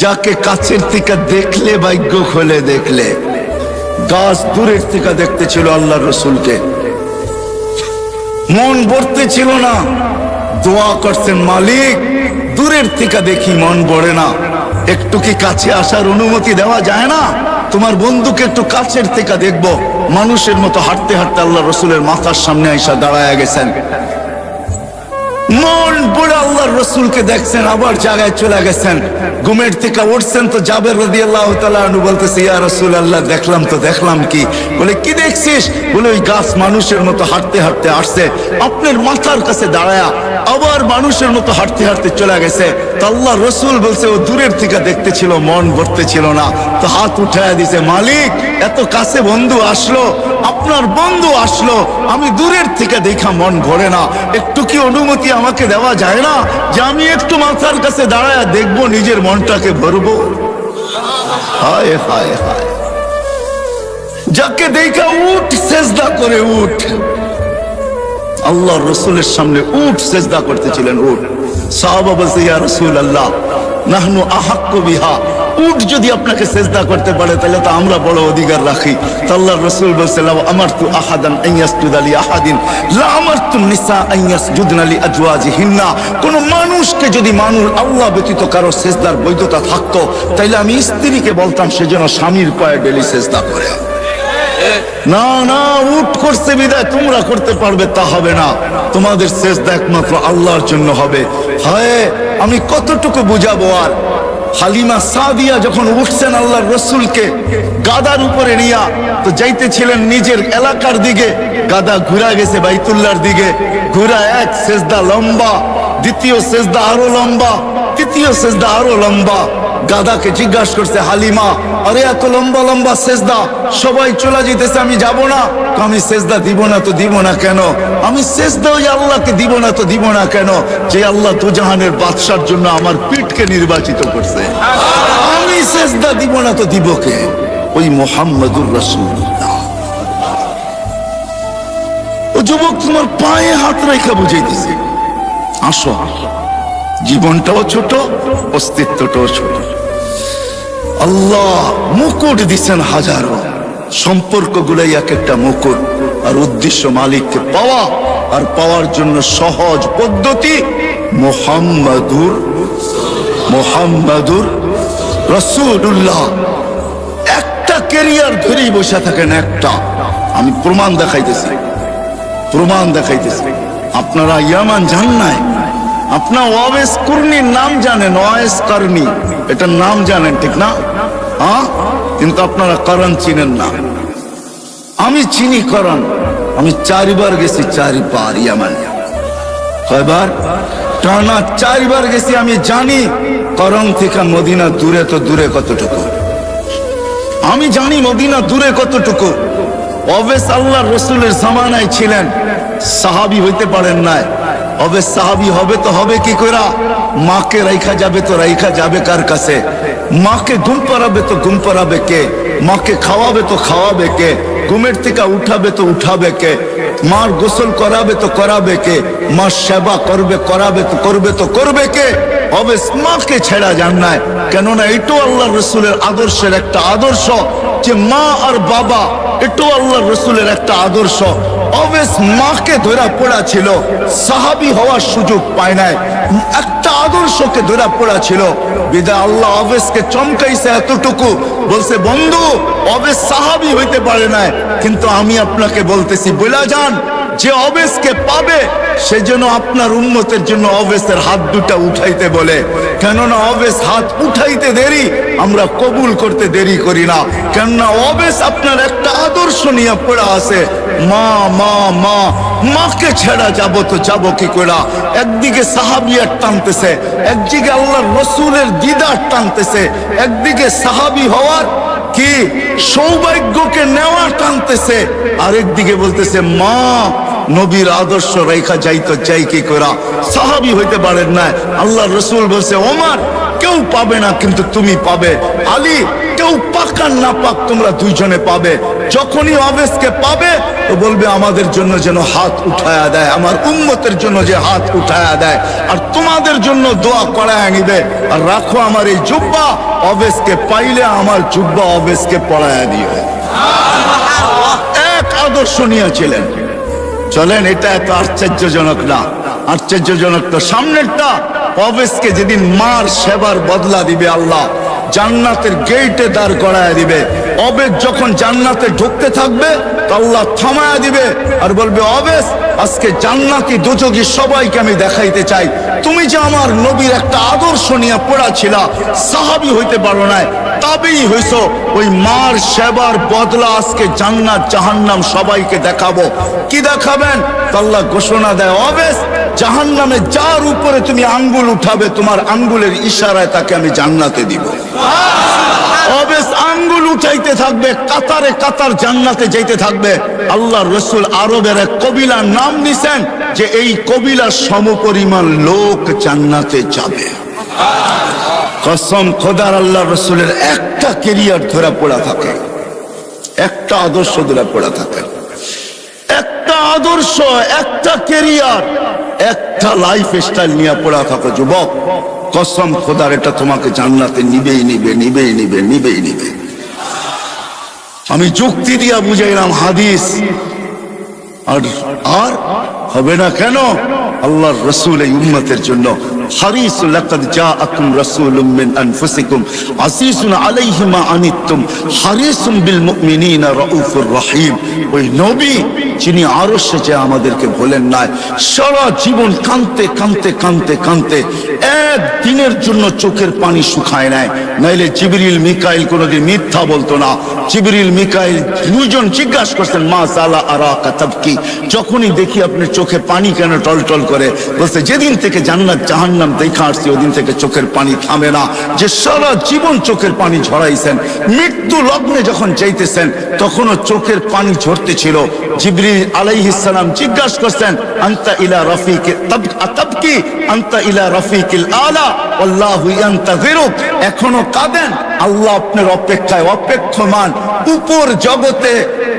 যাকে কাছের থেকে দেখলে ভাগ্য খোলে দেখলে, গাছ দূরের থেকে দেখতে ছিল আল্লাহ রসুলকে, মন ভরতে ছিল না, দোয়া করছেন মালিক দূরের থেকে দেখি মন ভরে না, একটু কি কাছে আসার অনুমতি দেওয়া যায় না? তোমার বন্ধুকে একটু কাছের থেকে দেখবো। মানুষের মতো হাঁটতে হাঁটতে আল্লাহ রসুলের মাথার সামনে আইসা দাঁড়ায় গেছেন, মন পড়ে আল্লাহর রসুলকে দেখছেন, আবার জায়গায় চলে গেছেন, ঘুমের থেকে উঠছেন তো জাবের রাদিয়াল্লাহু তাআলা আনহু বলতেছে, ইয়া রাসূলুল্লাহ দেখলাম তো। দেখলাম কি? বলে কি দেখছিস? বলে ওই গাছ মানুষের মতো হাঁটতে হাঁটতে আসছে, আপনার মাথার কাছে দাঁড়ায়া আবার মানুষের মতো হাঁটতে হাঁটতে চলে গেছে। তো আল্লাহ রসুল বলছে ও দূরের থেকে দেখতে ছিল, মন ভরতে ছিল না, তো হাত উঠায়া দিছে, মালিক এত কাছে বন্ধু আসলো, আপনার বন্ধু আসলো, আমি দূরের থেকে দেখা মন ভরে না, একটু কি অনুমতি আমাকে দেওয়া যায় না যে আমি একটু মাথার কাছে দাঁড়ায় দেখবো, নিজের মনটাকে ভরবো? হায় হায় হায়, যাকে দেখা উঠ সেজদা করে উঠ, আল্লাহ রসুলের সামনে উঠ সেজদা করতেছিলেন, উঠ। সাহাবা বলছে, ইয়া রাসূলুল্লাহ নাহনু আহাক্কু বিহা, উঠ যদি আপনাকে সেজদা করতে পারে তাহলে তো আমরা বড় অধিকার রাখি। তো আল্লাহর রাসূল বলছে, লাউ আমারতু আহাদান আন ইয়াসজুদা লি আহাদিন লা আমারতু নিসা আন ইয়াসজুদনা লি আজওয়াজিহিন্না, কোন মানুষকে যদি মানুষ আল্লাহ ব্যতীত কারো সেজদার বৈধতা থাকতো তাহলে আমি স্ত্রীকে বলতাম সে যেন স্বামীর পায়ে ডেলি সেজদা করে। না না, উঠ করছে বিদায় তোমরা করতে পারবে তা হবে না, তোমাদের সেজদা একমাত্র আল্লাহর জন্য হবে। হায় আমি কতটুকু বুঝাবো আর। হালিমা সাদিয়া যখন উঠছেন আল্লাহর রসুলকে গাদার উপরে নিয়া, তো যাইতেছিলেন নিজের এলাকার দিকে, গাদা ঘুরা গেছে বাইতুল্লাহর দিকে, ঘুরা এক সেজদা লম্বা, দ্বিতীয় সেজদা আরো লম্বা, তৃতীয় সেজদা আরো লম্বা। গাদাকে জিজ্ঞাসা করছে হালিমা, আরে এত লম্বা লম্বা সেজদা, সবাই চলে যেতেছে, আমি যাব না। আমি সেজদা দিব না তো দিব না কেন? আমি সেজদা ওই আল্লাহকে দিব না তো দিব না কেন যে আল্লাহ দুজাহানের বাদশার জন্য আমার পিঠকে নির্বাচিত করছে। আমি সেজদা দিব না তো দিব কে? ওই মুহাম্মদুর রাসূলুল্লাহ। ও যুবক, তোমার পায়ে হাত রেখা বুঝাইতেছে, আসো, জীবনটাও ছোট, অস্তিত্বটাও ছোট। আল্লাহ মুকুট দিচ্ছেন হাজারো, সম্পর্ক গুলাই এক একটা মুকুট, আর উদ্দেশ্য মালিককে পাওয়া, আর পাওয়ার জন্য সহজ পদ্ধতি মুহাম্মাদুর রাসূলুল্লাহ। একটা ক্যারিয়ার ধরেই বসে থাকেন, একটা। আমি প্রমাণ দেখাইতেছি। আপনারা ইয়ামান জান নাই, আপনার ওয়াইস কুরনির নাম জানেন, ওয়াইস কারনি এটার নাম জানেন, ঠিক না? হ্যাঁ, কিন্তু আপনারা করণ চিনেন না। আমি চিনি করণ, আমি 4 বার গেছি, 4 বার ইয়ামান। কয়বার? টানা 4 বার গেছি। আমি জানি করণ থেকে মদিনা দূরে, তো দূরে কতটুকু আমি জানি, মদিনা দূরে কতটুকু। ওয়াইস আল্লাহর রসুলের জামানায় ছিলেন, সাহাবী হইতে পারেন নাই। হবে সাহাবী হবে তো হবে কি কইরা? মাকে রাইখা যাবে তো রাইখা যাবে কার কাছে? মাকে ঘুম পাড়াবে তো ঘুম পাড়াবে কে? মাকে খাওয়াবে তো খাওয়াবে কে? ঘুমের থেকে উঠাবে তো উঠাবে কে? মার গোসল করাবে তো করাবে কে? মার সেবা করবে করবে কে? হবে মাকে ছেড়া যান নাই, কেননা এটাও আল্লাহর রসুলের আদর্শের একটা আদর্শ যে মা আর বাবা, এটাও আল্লাহর রসুলের একটা আদর্শ। অবেস মাকে ধরা পড়া ছিল, সাহাবী হওয়ার সুযোগ পায় নাই, একটা আদর্শকে ধরা পড়া ছিল। বিদা আল্লাহ অবেসকে চমকাইছে এতটুকু, বলছে বন্ধু অবেস সাহাবী হইতে পারে নাই, কিন্তু আমি আপনাকে বলতেছি বলা যান, যে অবেসকে পাবে সে যেন আপনার উম্মতের জন্য অবেসের হাত দুটা উঠাইতে বলে, কেননা অবেস হাত উঠাইতে দেরি, আমরা কবুল করতে দেরি করি না। কেননা অবেস আপনার একটা আদর্শ নিয়ে পড়া আছে, মা মা মা, মাকে ছেড়া যাব তো যাব কি করে? একদিকে সাহাবিয়ার টানতেছে, একদিকে আল্লাহর রসুলের দিদার টানতেছে, একদিকে সাহাবী হওয়ার কি সৌভাগ্যকে নেওয়া টানতেছে, আরেকদিকে বলতেছে মা নবীর আদর্শ রেখা যাইতো চাই কি করা। সাহাবী হইতে পারেন না। আল্লাহর রসুল বলছে ওমর কেউ পাবে না, কিন্তু তুমি পাবে। আলী, কেউ পাক আর না পাক তোমরা দুইজনে পাবে। যখনই অবেশকে পাবে তো বলবে আমাদের জন্য যেন হাত উঠায়া দেয়, আমার উম্মতের জন্য যে হাত উঠায়া দেয়, আর তোমাদের জন্য দোয়া করায় নিবে। আর রাখো আমার এই জুব্বা, অবেশকে পাইলে আমার জুব্বা অবেশকে পড়ায়া দিও। এক আদর্শ নিয়েছিলেন। চলেন, এটা এত আশ্চর্যজনক না। আশ্চর্যজনক তো সামনেরটা। অবেশকে যেদিন মার সেবার বদলা দিবে আল্লাহ, জান্নাতের গেটে দাঁড় করায় দিবে। অবেশ যখন জান্নাতে ঢুকতে থাকবে তো আল্লাহ থামায়া দিবে আর বলবে, অবেশ আজকে জান্নাতি দোজখী সবাইকে আমি দেখাইতে চাই। তুমি যে আমার নবীর একটা আদর্শ নিয়ে পড়া ছিল, সাহাবী হইতে পারো না, তাবেই হইছো। ওই মার সেবার বদলা আজকে জান্নাত জাহান্নাম সবাইকে দেখাবো। কি দেখাবেন? আল্লাহ ঘোষণা দেয়, অবেশ জাহান্নামে যার উপরে তুমি আঙ্গুল উঠাবে, তোমার আঙ্গুলের ইশারায় তাকে আমি জান্নাতে দিব। অবেশ আঙ্গুল উঠাইতে থাকবে, কাতারে কাতার জান্নাতে যাইতে থাকবে। আল্লাহ রসুল আরবের এক কবিলার নাম নিছেন যে এই কবিলার সমপরিমাণ লোক জান্নাতে যাবে। কসম খোদার, আল্লাহ রসুলের একটা কেরিয়ার ধরা পড়া থাকে, একটা আদর্শ ধরা পড়া থাকে, একটা আদর্শ, একটা কেরিয়ার, একটা লাইফ স্টাইল নিয়ে পড়া থাকো যুবক। কসম খোদার, এটা তোমাকে জান্নাতে নিবেই নিবে, নিবেই নিবে, নিবেই নিবে। আমি যুক্তি দিয়া বুঝাইলাম হাদিস, আর হবে না কেন? আল্লাহর রাসূল এই উম্মতের জন্য হারিসুল, লাকাদ জাআকুম রাসূলুম মিন আনফুসিকুম আসিসুন আলাইহি মা আনিতুম হারিসুম বিল মুমিনিনা রাউফুর রহিম। ওই নবী যিনি আরশে যে আমাদেরকে বলেন নাই, সারা জীবন কাঁদতে কাঁদতে কাঁদতে কাঁদতে একদিনের জন্য চোখের পানি শুকায় নাই। নাইলে জিবরিল মিকাইল কোনোদিন মিথ্যা বলতো না। জিবরিল মিকাইল দুজন জিজ্ঞাসা করছেন, মা সালা আরাকা তাবকি, যখনই দেখি আপনার চোখে পানি কেন টলটল করে? বলছে, যেদিন থেকে জান্নাত জাহান্নাম দেখা আসছে ওদিন থেকে চোখের পানি থামে না। যে সারা জীবন চোখের পানি ঝরাইছেন, মৃত্যু লগ্নে যখন চাইতেছেন তখনও চোখের পানি ঝরতে ছিল। জিবরিল আলাইহিস সালাম জিজ্ঞাসা করছেন, আনতা ইলা রাফিক তাবকি আনতা ইলা রাফিকিল আলা আল্লাহু ইয়ান্তাযিরুক, এখনো কাঁদেন? আল্লাহ আপনার অপেক্ষায় অপেক্ষমান। উপর জগতে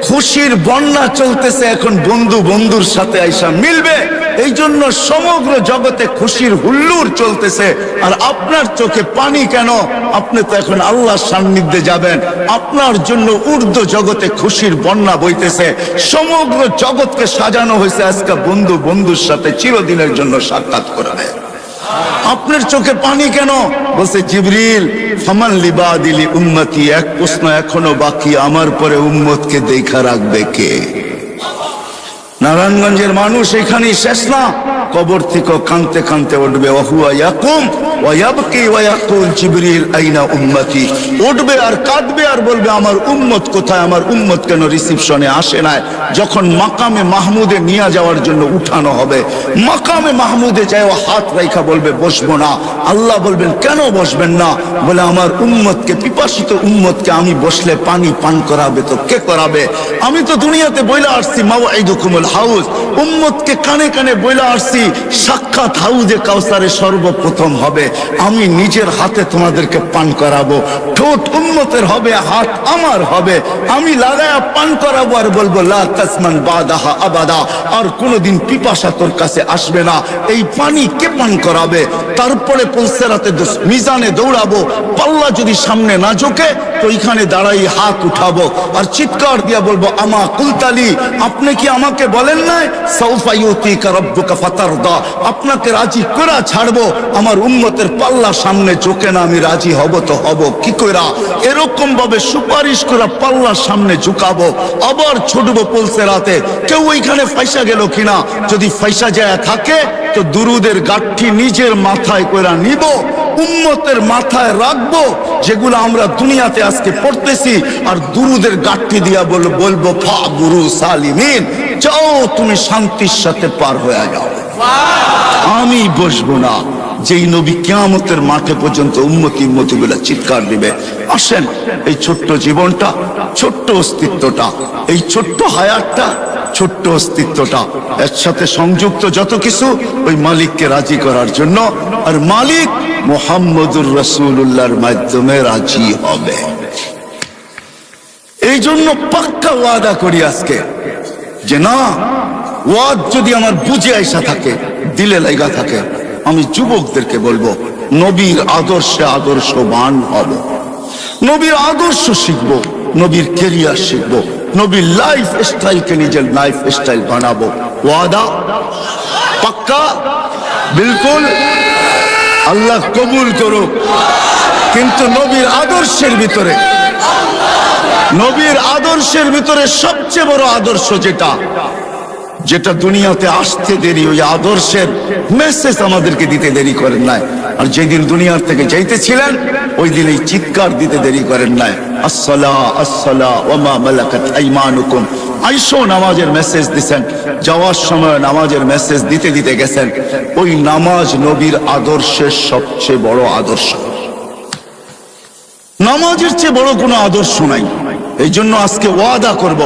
খুশির বন্যা চলতেছে, এখন বন্ধু বন্ধুর সাথে আইসা মিলবে, এই জন্য সমগ্র জগতে খুশির হুল্লোড় চলতেছে। আর আপনার চোখে পানি কেন? আপনি তো এখন আল্লাহর সান্নিধ্যে যাবেন, আপনার জন্য ঊর্ধ্ব জগতে খুশির বন্যা বইতেছে। সমগ্র জগৎকে সাজানো হয়েছে আজকে বন্ধু বন্ধুর সাথে চিরদিনের জন্য সাক্ষাৎ করাবে। আপনার চোখে পানি কেন? বলছে জিবরিল, ফামান লিবাদিলি উম্মতি, এক প্রশ্ন এখনো বাকি, আমার পরে উম্মতকে দেখা রাখবে কে? নারায়ণগঞ্জের মানুষ এখানেই শেষ না, কবর থেকে কাঁদতে কাঁদতে উঠবে, ওয়াহুয়া ইয়াকুম ওয়া ইয়াবকি ওয়া ইয়াকুল জিবরিল আইনা উম্মতি, উঠবে আর কাঁদবে আর বলবে আমার উম্মত কোথায়, আমার উম্মত কেন রিসিপশনে আসে না? যখন মাকামে মাহমুদে নিয়ে যাওয়ার জন্য উঠানো হবে, মাকামে মাহমুদে যায় হাত রাইখা বলবে বসবো না। আল্লাহ বলবেন কেন বসবেন না? বলে আমার উম্মতকে, পিপাসিত উম্মতকে আমি বসলে পানি পান করাবে তো কে করাবে? আমি তো দুনিয়াতে বইলা আসছি মাওয়াইদুকুমুল হাউজ, উম্মতকে কানে কানে বইলা আসছি সাক্ষাৎ হাউজে কাউসারে সর্বপ্রথম হবে, আমি নিজের হাতে তোমাদেরকে পান করাবো। ঠোঁট উম্মতের হবে, হাত আমার হবে, আমি লাগায়া পান করাবো আর বলবো লা তাসমান বাদাহা আবাদা, আর কোনোদিন পিপাসা তোর কাছে আসবে না। এই পানি কে পান করাবে? তারপরে পুলসেরাতে মিজানে দৌড়াবো, পাল্লা যদি সামনে না ঝোঁকে তো এখানে দাঁড়াই হাত উঠাবো আর চিৎকার দিয়া বলবো, আমা কুলতালি, আপনি কি আমাকে বলেন নাই সাউফা ইউতিকা রাব্বুকা ফাতারদা, আপনাকে রাজি করা ছাড়বো। আমার উম্মতের পাল্লা সামনে ঝোঁকে না, আমি রাজি হব তো হব কি কইরা? এরকম ভাবে সুপারিশ করে পাল্লা সামনে ঝুঁকাবো, আবার ছুটবো পুলসেরাতে। কেউ ওইখানে ফাইসা গেল কিনা? যদি ফাইসা যায় থাকে তো দুরুদের গাঁঠি নিজের মাথায় কইরা নিব, উম্মতের মাথায় রাখবো, যেগুলো আমরা দুনিয়াতে আজকে পড়তেছি, আর দুরুদের গাঁঠি দিয়া বলবো ফা বুরু সালিমিন, যাও তুমি শান্তির সাথে পার হয়ে যাও, আমি বসবো না। যেই নবী কিয়ামতের মাঠে পর্যন্ত উম্মতি বলে চিৎকার দিবে। আসেন, এই ছোট্ট জীবনটা, ছোট্ট অস্তিত্বটা, এই ছোট্ট হায়াতটা, ছোট্ট অস্তিত্বটা এর সাথে সংযুক্ত যত কিছু ওই মালিককে রাজি করার জন্য। আর মালিক মুহাম্মদুর রাসূলুল্লাহর মাধ্যমে রাজি হবে। এই জন্য পাক্কা ওয়াদা করি আজকে যে না, ওয়াদ যদি আমার বুঝে আইসা থাকে, দিলে লাগা থাকে, আমি যুবকদেরকে বলবো নবীর আদর্শে আদর্শবান হব, নবীর আদর্শ শিখবো, নবীর কেরিয়ার শিখবো, নবীর লাইফ স্টাইলকে নিজের লাইফ স্টাইল বানাবো। ওয়াদা পাক্কা, বিলকুল। আল্লাহ কবুল করুক। কিন্তু নবীর আদর্শের ভিতরে, নবীর আদর্শের ভিতরে সবচেয়ে বড় আদর্শ যেটা দুনিয়াতে আসতে দেরি, ওই আদর্শের মেসেজ আমাদেরকে দিতে দেরি করেন নাই। আর যেদিন দুনিয়ার থেকে যাইতেছিলেন ওই দিন এই চিৎকার দিতে দেরি করেন নাই, আসসালা আসসালা ওয়া মা মালাকাত আইমানুকুম। আইসো নামাজের মেসেজ দিছেন, যাওয়ার সময় নামাজের মেসেজ দিতে দিতে গেছেন। ওই নামাজ নবীর আদর্শের সবচেয়ে বড় আদর্শ। নামাজের চেয়ে বড় কোনো আদর্শ নাই। এই জন্য আজকে ওয়াদা করব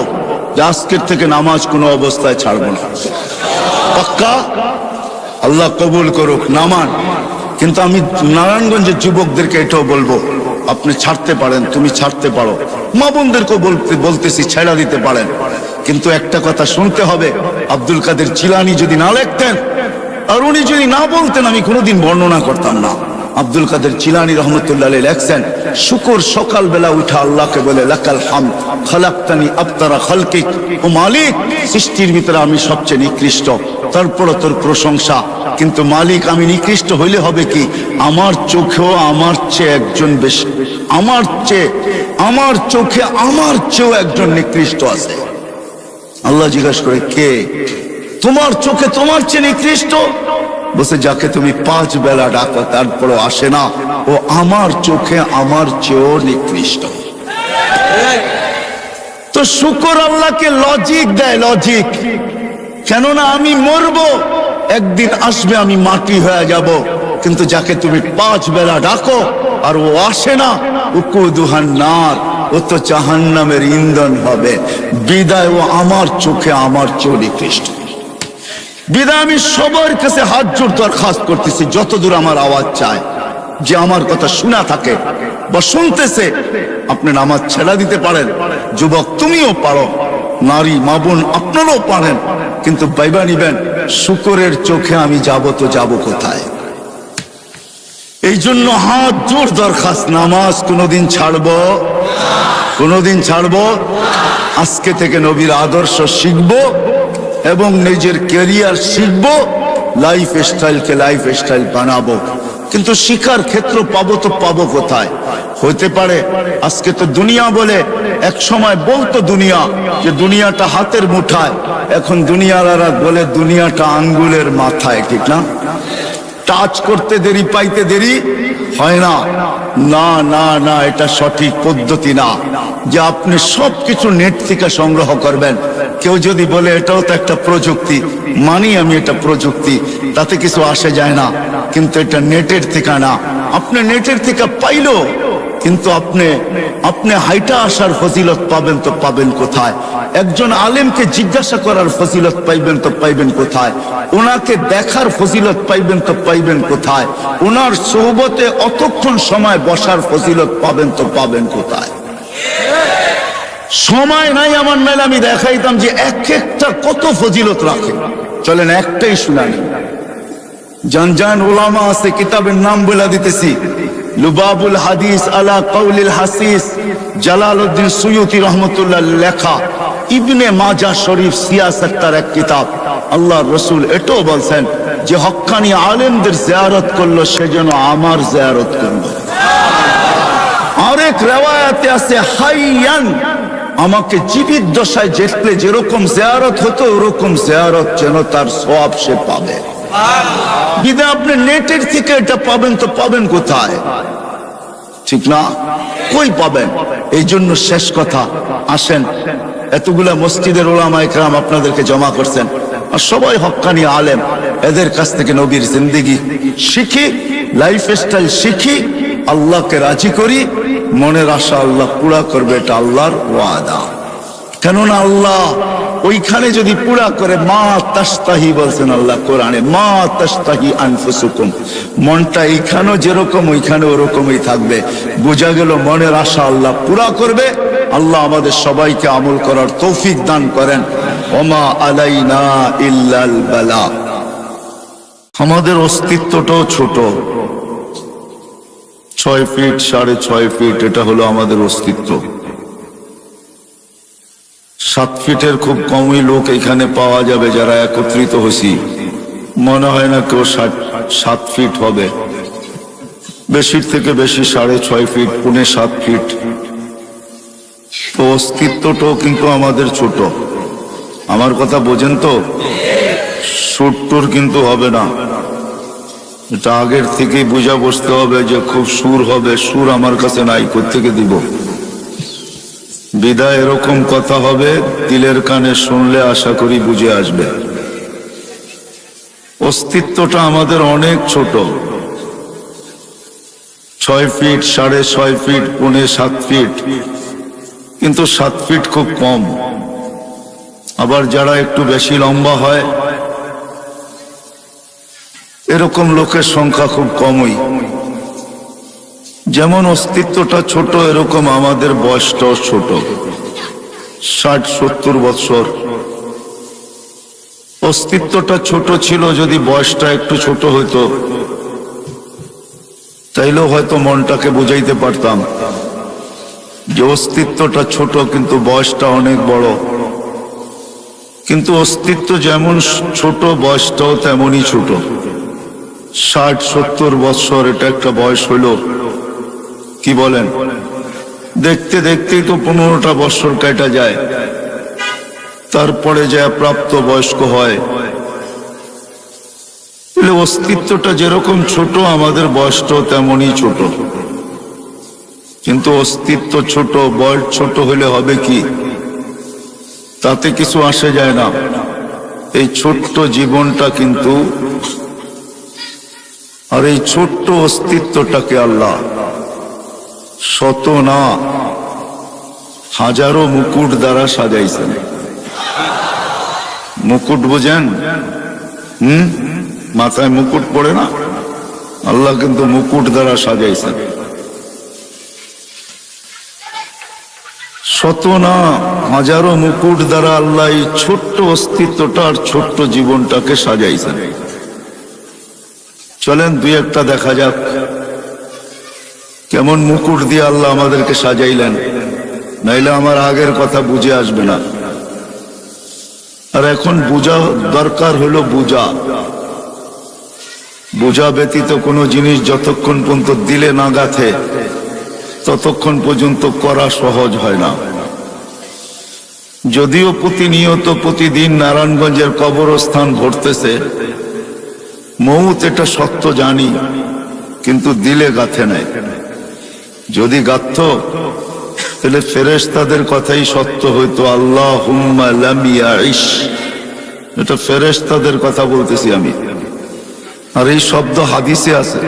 যে আজকের থেকে নামাজ কোনো অবস্থায় ছাড়বো না। পাক্কা? আল্লাহ কবুল করুক। নামান। কিন্তু আমি নারায়ণগঞ্জের যুবকদেরকে এটাও বলবো, আপনি ছাড়তে পারেন, তুমি ছাড়তে পারো, মা বোনদেরকেও বলতেছি ছেড়া দিতে পারেন। কিন্তু একটা কথা শুনতে হবে, আব্দুল কাদের জিলানী যদি না লিখতেন আর উনি যদি না বলতেন, আমি কোনোদিন বর্ণনা করতাম না। আব্দুল কাদের জিলানী রহমতুল্লাহ আলাইহি লেখছেন, শুকর সকালবেলা উঠা আল্লাহকে বলে লাকাল হামদ খালাকতানি আবতারা খালকিক, ও মালিক সৃষ্টির ভিতরে আমি সবচেয়ে নিকৃষ্ট, তারপর তোর প্রশংসা। কিন্তু মালিক আমি নিকৃষ্ট হইলে হবে কি, আমার চোখেও আমার চেয়ে একজন বেশি, আমার চোখে আমার চেয়েও একজন নিকৃষ্ট আছে। আল্লাহ জিজ্ঞাসা করে, কে? তোমার চোখে তোমার চেয়ে নিকৃষ্ট? বসে যাকে তুমি 5 বেলা ডাকো তারপরও আসে না, ও আমার চোখে আমার চেয়েও নিকৃষ্ট। তো শুকর আল্লাহকে লজিক দেয়, লজিক। কেননা আমি মরবো, একদিন আসবে আমি মাটি হয়ে যাব। কিন্তু যাকে তুমি 5 বেলা ডাকো আর ও আসে না, উকুদুহান নার, ও তো জাহান্নামের ইন্ধন হবে। বিদায় ও আমার চোখে আমার চেয়েও নিকৃষ্ট। বিদায় আমি সবার কাছে হাত জোড় দরখাস্ত করতেছি, যতদূর আমার আওয়াজ চায়, যে আমার কথা শোনা থাকে বা শুনতেছে, আপনি নামাজ ছেড়া দিতে পারেন। যুবক তুমিও পারো, নারী মা বোন আপনারাও পারেন। কিন্তু বাইবা নিবেন, শুকরের চোখে আমি যাব তো যাব কোথায়? এই জন্য হাত জোড় দরখাস্ত, নামাজ কোনোদিন ছাড়বো, কোনোদিন ছাড়বো। আজকে থেকে নবীর আদর্শ শিখবো এবং নিজের ক্যারিয়ার শিখবো, লাইফ স্টাইলকে লাইফ স্টাইল বানাবো। কিন্তু শিখার ক্ষেত্র পাবো তো পাবো কোথায়? হতে পারে আজকে তো দুনিয়া বলে, এক সময় বলতো দুনিয়া যে দুনিয়াটা হাতের মুঠায়, এখন দুনিয়ারা বলে দুনিয়াটা আঙ্গুলের মাথায়, ঠিক না? টাচ করতে দেরি, পাইতে দেরি হয় না। না না না, এটা সঠিক পদ্ধতি না যে আপনি সবকিছু নেট থেকে সংগ্রহ করবেন। কেউ যদি বলে এটাও তো একটা প্রযুক্তি, মানি আমি এটা প্রযুক্তি, তাতে কিছু আসে যায় না। কিন্তু এটা নেটের থেকে না। আপনি নেটের থেকে পাইলো, কিন্তু আপনি হাইটা আসার ফজিলত পাবেন তো পাবেন কোথায়? একজন আলেমকে জিজ্ঞাসা করার ফজিলত পাইবেন তো পাইবেন কোথায়? ওনাকে দেখার ফজিলত পাইবেন তো পাইবেন কোথায়? ওনার সোহবতে অতক্ষণ সময় বসার ফজিলত পাবেন তো পাবেন কোথায়? সময় নাই আমার মেলে, আমি দেখাইতাম যে এক একটা কত ফজিলত রাখে। চলেন একটাই শুনানি। জান উলামা আছে, কিতাবের নাম বলে দিতেছি। লুবাবুল হাদিস আলা কাউলিল হাসিস, জালালউদ্দিন সুয়ুতি রহমতুল্লাহ লেখা ইবনে মাজাহ শরীফ সিয়াসত তার এক কিতাব। আল্লাহর রাসূল এটাও বলছেন যে হক্কানি আলেমদের জিয়ারত করলো সে যেন আমার জিয়ারত করলো। আরেক রিওয়ায়াতে আছে হাইয়ান, আমাকে জীবিত দশায় দেখলে যেরকম জিয়ারত হতো ওরকম জিয়ারত যেন তার সওয়াব সে পাবে। বিদায় আপনি নেটের থেকে এটা পাবেন তো পাবেন কোথায়? ঠিক না? কই পাবেন? এই জন্য শেষ কথা, আসেন, এতগুলা মসজিদের উলামায়ে কেরাম আপনাদেরকে জমা করছেন, আর সবাই হক্কানি আলেম, এদের কাছ থেকে নবীর জিন্দেগি শিখি, লাইফ স্টাইল শিখি, আল্লাহকে রাজি করি। মনের আশা আল্লাহ পুরা করবে, এটা আল্লাহর ওয়াদা। কেননা আল্লাহ ওইখানে যদি পুরা করে মা তাস্তাহি বলছেন আল্লাহ কোরআনে, মা তাস্তাহি আনফুসুকুম, মনটা এইখানেও যেরকম ওইখানে ওরকমই থাকবে। বোঝা গেল মনের আশা আল্লাহ পুরা করবে। আল্লাহ আমাদের সবাইকে আমল করার তৌফিক দান করেন। ওমা আলাইনা ইল্লাল বালা। আমাদের অস্তিত্বটাও ছোট, 6 ফিট 6.5 ফিট, এটা হলো আমাদের অস্তিত্ব। 7 ফিটের খুব কমই লোক এখানে পাওয়া যাবে যারা একত্রিত হয়েছি। মনে হয় না কেউ 7 ফিট হবে, বেশির থেকে বেশি 6.5 ফিট, 6.25 ফিট। তো অস্তিত্বটাও কিন্তু আমাদের ছোট। আমার কথা বোঝেন তো? সুরটুর কিন্তু হবে না, এটা আগের থেকেই বুঝা বসতে হবে যে খুব সুর হবে। সুর আমার কাছে নাই, কোত্থেকে দিব? বিদায় এরকম কথা হবে, দিলের কানে শুনলে আশা করি বুঝে আসবে। অস্তিত্বটা আমাদের অনেক ছোট, 6 ফিট 6.5 ফিট 6.25 ফিট, কিন্তু 7 ফিট খুব কম। আবার যারা একটু বেশি লম্বা হয় এরকম লোকের সংখ্যা খুব কমই। যেমন অস্তিত্বটা ছোট, এরকম আমাদের বয়সটাও ছোট, 60-70 বছর। অস্তিত্বটা ছোট ছিল, যদি বয়সটা একটু ছোট হইতো তাইলেও হয়তো মনটাকে বুঝাইতে পারতাম যে অস্তিত্বটা ছোট কিন্তু বয়সটা অনেক বড়। কিন্তু অস্তিত্ব যেমন ছোট, বয়সটাও তেমনই ছোট। 60-70 বছর এটা একটা বয়স হইল, কি বলেন? দেখতে দেখতেই তো 15টা বছর কাটা যায়, তারপরে যা প্রাপ্ত বয়স্ক হয়। অস্তিত্বটা যেরকম ছোট, আমাদের বয়সটাও তেমনই ছোট। কিন্তু অস্তিত্ব ছোট, বয়স ছোট হলে হবে কি? তাতে কিছু আসে যায় না। এই ছোট্ট জীবনটা কিন্তু, আর এই ছোট্ট অস্তিত্বটাকে আল্লাহ শত না হাজারো মুকুট দ্বারা সাজাইছেন। মুকুট বোঝেন? মাথায় মুকুট পড়ে না? আল্লাহ কিন্তু মুকুট দ্বারা সাজাইছেন। শত না হাজারো মুকুট দ্বারা আল্লাহ এই ছোট্ট অস্তিত্বটা আর ছোট্ট জীবনটাকে সাজাইছেন। চলেন 2-1টা দেখা যাক কেমন মুকুট দিয়ে আল্লাহ আমাদেরকে সাজাইলেন, নাইলে আমার আগের কথা বুঝে আসবে না। আর এখন বুঝা দরকার হলো বুঝা। বুঝা ব্যতীত কোনো জিনিস যতক্ষণ পর্যন্ত দিলে না গাথে ততক্ষণ পর্যন্ত করা সহজ হয় না। যদিও প্রতিনিয়ত প্রতিদিন নারায়ণগঞ্জের কবরস্থান ভরতেছে, মৌত এটা সত্য জানি, কিন্তু দিলে গাথে নাই। যদি গাথত তাহলে ফেরেশতাদের কথাই সত্য হইতো। আল্লাহুম্মা লাম ইয়াইশ, এটা ফেরেশতাদের কথা বলতেছি আমি। আর এই শব্দ হাদিসে আছে।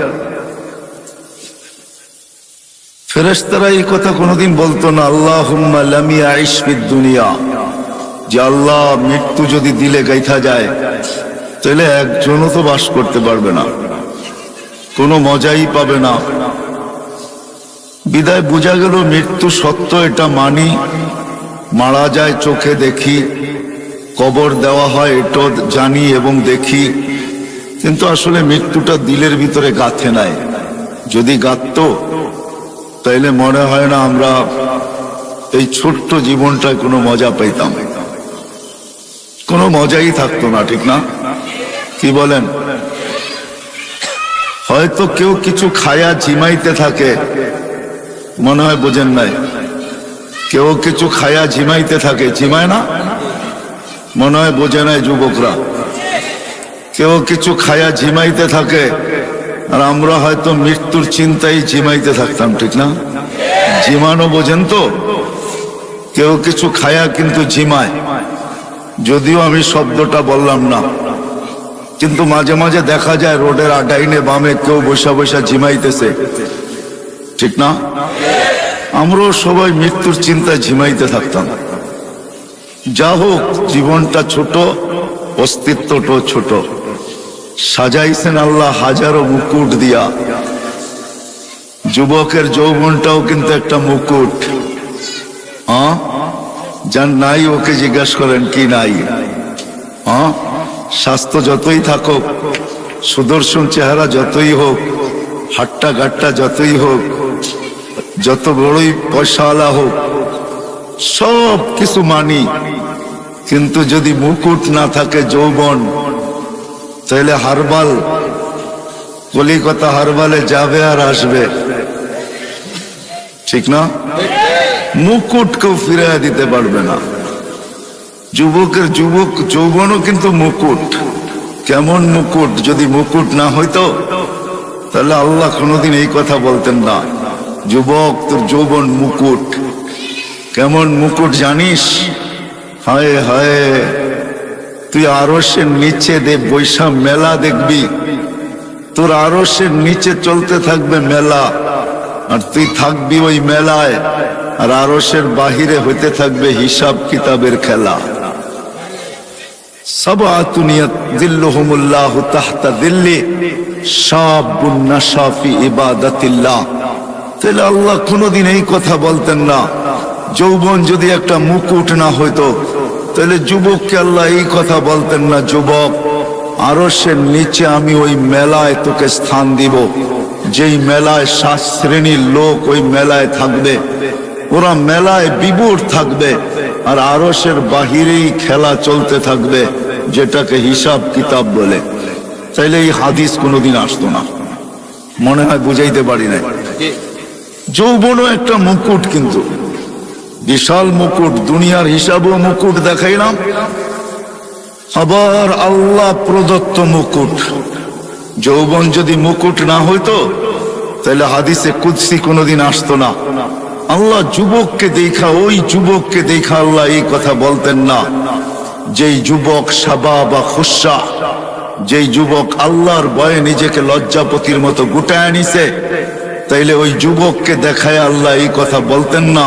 ফেরেশতারা এই কথা কোনোদিন বলতো না, আল্লাহুম্মা লাম ইয়াইশ ফিদ দুনিয়া, যে আল্লাহ মৃত্যু যদি দিলে গাইথা যায় তাহলে একজনও তো বাস করতে পারবে না, কোনো মজাই পাবে না। বিদায় বোঝা গেল মৃত্যু সত্য, এটা মানি। মারা যায় চোখে দেখি, কবর দেওয়া হয় এটাও জানি এবং দেখি, কিন্তু আসলে মৃত্যুটা দিলের ভিতরে গাঁথে নাই। যদি গাঁথত তাইলে মনে হয় না আমরা এই ছোট্ট জীবনটায় কোনো মজা পাইতাম, কোনো মজাই থাকতো না, ঠিক না? কি বলেন? হয়তো কেউ কিছু খায়া ঝিমাইতে থাকে, মনে হয় বোঝেন নাই। কেউ কিছু খায়া ঝিমাইতে থাকে, ঝিমায় না? মনে হয় বোঝে নাই যুবকরা। কেউ কিছু খায়া ঝিমাইতে থাকে, আর আমরা হয়তো মৃত্যুর চিন্তায় ঝিমাইতে থাকতাম, ঠিক না? ঝিমানো বোঝেন তো? কেউ কিছু খায়া কিন্তু ঝিমায়, যদিও আমি শব্দটা বললাম না, কিন্তু মাঝে মাঝে দেখা যায় রোডের ডাইনে বামে কেউ বসা বসা ঝিমাইতেছে, ঠিক না? আমরাও সবাই মৃত্যুর চিন্তায় ঝিমাইতে থাকতাম। যা হোক, জীবনটা ছোট, অস্তিত্বটাও ছোট। সাজাইছেন আল্লাহ হাজারো মুকুট দিয়া। যুবকের যৌবনটাও কিন্তু একটা মুকুট। যার নাই ওকে জিজ্ঞাসা করেন কি নাই। স্বাস্থ্য যতই থাকুক, সুদর্শন চেহারা যতই হোক, হাট্টা গাট্টা যতই হোক, যত বড়ই পয়সাওয়ালা হোক, সব কিছু মানি, কিন্তু যদি মুকুট না থাকে যৌবন, তাহলে হারবাল, কলিকাতা হারবালে যাবে আর আসবে, ঠিক না? মুকুট কেউ ফিরে দিতে পারবে না। যুবকের যৌবনও কিন্তু মুকুট। কেমন মুকুট? যদি মুকুট না হইতো তাহলে আল্লাহ কোনোদিন এই কথা বলতেন না, যুবক তোর যৌবন মুকুট। কেমন মুকুট জানিস? হায় হায়, তুই আরশের নিচে বৈশা মেলা দেখবি, তোর আরশের নিচে চলতে থাকবে মেলা, আর তুই থাকবি ওই মেলায়, আর আরশের বাহিরে হইতে থাকবে হিসাব কিতাবের খেলা। সাবআতুন ইয়াযিল্লুহুমুল্লাহু তাহতা যিল্লি শাবুন নাশা ফি ইবাদাতিল্লাহ। তাহলে আল্লাহ কোনোদিন এই কথা বলতেন না। যৌবন যদি একটা মুকুট না হইতো, তাহলে যুবককে আল্লাহ এই কথা বলতেন না, যুবক আরশের নিচে আমি ওই মেলায় তোকে স্থান দিব, যেই মেলায় 7 শ্রেণীর লোক ওই মেলায় থাকবে, ওরা মেলায় বিভোর থাকবে, আর আরশের বাহিরেই খেলা চলতে থাকবে, যেটাকে হিসাব কিতাব বলে। তাইলে এই হাদিস কোনোদিন আসতো না। মনে হয় বুঝাইতে পারি না। যৌবনও একটা মুকুট, কিন্তু বিশাল মুকুট। দুনিয়ার হিসাবও মুকুট দেখাইলাম, আবার আল্লাহ প্রদত্ত মুকুট। যৌবন যদি মুকুট না হইতো, তাহলে হাদিসে কুদসি কোনোদিন আসতো না। আল্লাহ যুবককে দেখা, ওই যুবককে দেখা আল্লাহ এই কথা বলতেন না, যেই যুবক শাবাব বা খুশা, যেই যুবক আল্লাহর ভয়ে নিজেকে লজ্জাপতির মতো গুটায় নিছে, তাইলে ওই যুবককে দেখায় আল্লাহ এই কথা বলতেন না।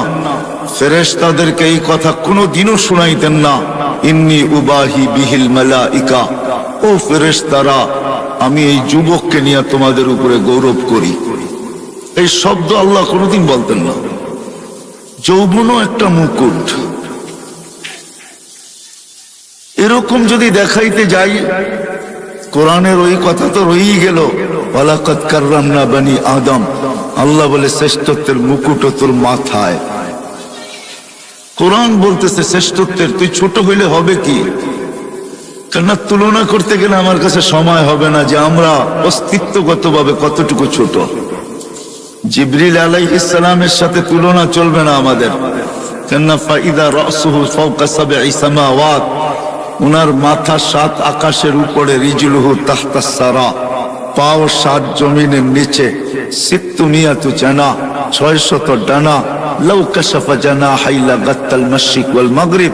ফেরেশতাদেরকে এই কথা কোনোদিনও শুনাইতেন না, ইন্নী উবাহি বিহিল মালাইকা, ও ফেরেশতারা, আমি এই যুবককে নিয়ে তোমাদের উপরে গৌরব করি। এই শব্দ আল্লাহ কোনোদিন বলতেন না। যৌবনও একটা মুকুট। এরকম যদি দেখাইতে যাই, কোরআনের ওই কথা তো রয়েই গেল, ওয়ালাকাদ কাররামনা বনি আদম। আল্লাহ বলে শ্রেষ্ঠত্বের মুকুট তোর মাথায়। কোরআন বলতেছে শ্রেষ্ঠত্বের, তুই ছোট হইলে হবে কি? কেননা তুলনা করতে গেলে আমার কাছে সময় হবে না যে আমরা অস্তিত্বগতভাবে কতটুকু ছোট। জিবরিল আলাইহিস সালামের সাথে তুলনা চলবে না আমাদের, কেননা ফাইদা রাসুহু ফাওকা সাবঈ সামাওয়াত, উনার মাথা 7 আকাশের উপরে, রিজলুহু তাহতাস সারা, পাও 7 জমিনের নিচে, সিত্তুমিয়াতু জানা, 600 ডানা, লাউ কাশাফা জানাহাই লাগাত্তাল মাশরিক ওয়াল মাগরিব,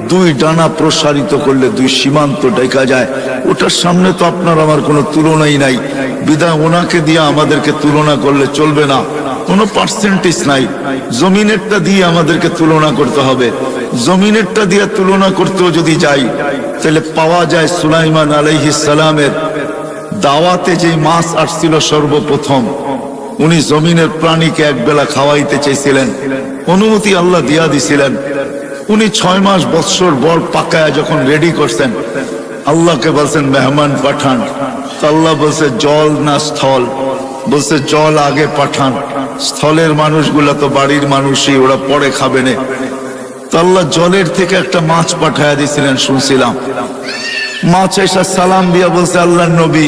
2 ডানা প্রসারিত করলে 2 সীমান্ত ঢেকা যায়। ওটার সামনে তো আপনার আমার কোনো তুলনাই নাই। বিধায় ওনাকে দিয়ে আমাদেরকে তুলনা করলে চলবে না, কোনো পার্সেন্টেজ নাই। জমিনেরটা দিয়ে আমাদেরকে তুলনা করতে হবে। জমিনেরটা দিয়ে তুলনা করতেও যদি যাই, তাহলে পাওয়া যায় সুলাইমান আলাইহিস সালামের দাওয়াতে যে মাছ আসছিল সর্বপ্রথম, উনি জমিনের প্রাণীকে একবেলা খাওয়াইতে চাইছিলেন, অনুমতি আল্লাহ দিয়া দিছিলেন। উনি 6 মাস বৎসর বর পাকায় যখন রেডি করছেন, আল্লাহকে বলছেন মেহমান পাঠান। আল্লাহ বলছে জল না স্থল? বলছে জল আগে পাঠান, স্থলের মানুষগুলা তো বাড়ির মানুষই, ওরা পরে খাবে না। তো আল্লাহ জলের থেকে একটা মাছ পাঠাইয়া দিছিলেন, শুনছিলাম। মাছ এসে সালাম দিয়া বলছে আল্লাহর নবী,